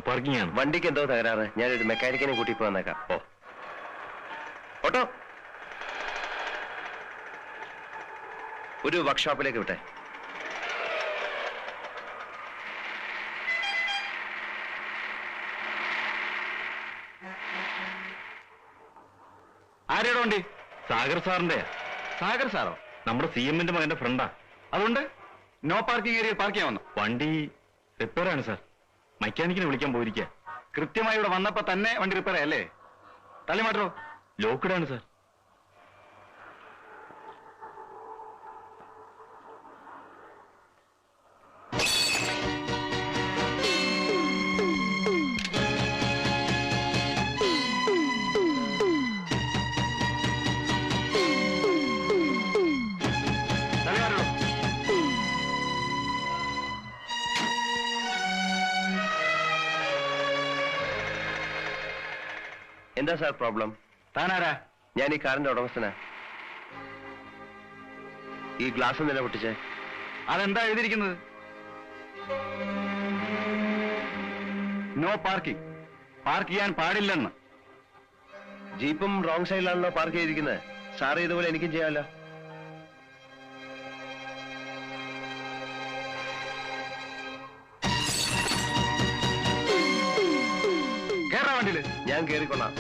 Parking ആണ്. വണ്ടിക്ക് എന്തോ തകരാറ്. ഞാനൊരു മെക്കാനിക്കിനെ കൂട്ടി ഇപ്പൊ വന്നേക്കാം. ഓ ഓട്ടോ ഒരു വർക്ക്ഷോപ്പിലേക്ക് വിട്ടെ. ആരെയുടെ വണ്ടി? സാഗർ സാറിന്റെ. സാഗർ സാറോ? നമ്മുടെ CM-ന്റെ മകന്റെ ഫ്രണ്ടാ. അതുകൊണ്ട് നോ പാർക്കിംഗ് ഏരിയയിൽ പാർക്ക് ചെയ്യാൻ വന്നു. വണ്ടി റിപ്പയർ ആണ് സാർ. മെക്കാനിക്കിനെ വിളിക്കാൻ പോയിരിക്കുക. കൃത്യമായി ഇവിടെ വന്നപ്പോ തന്നെ വണ്ടി റിപ്പയർ ആയല്ലേ? തള്ളിമാറ്റോ? ലോക്ക്ഡ് ആണ് സാർ. എന്താ സാർ പ്രോബ്ലം? താനാരാ? ഞാൻ ഈ കാറിന്റെ ഉടമസ്ഥനാ. ഈ ഗ്ലാസ് എന്തിനാ പൊട്ടിച്ചേ? അതെന്താ എഴുതിയിരിക്കുന്നത്? No parking. പാർക്ക് ചെയ്യാൻ പാടില്ലെന്ന്. ജീപ്പും റോങ് സൈഡിലാണല്ലോ പാർക്ക് ചെയ്തിരിക്കുന്നത്. സാറ് ഇതുപോലെ എനിക്കും ചെയ്യാമല്ലോ. കേറാ വണ്ടിയില്. ഞാൻ കേറിക്കൊള്ളാം.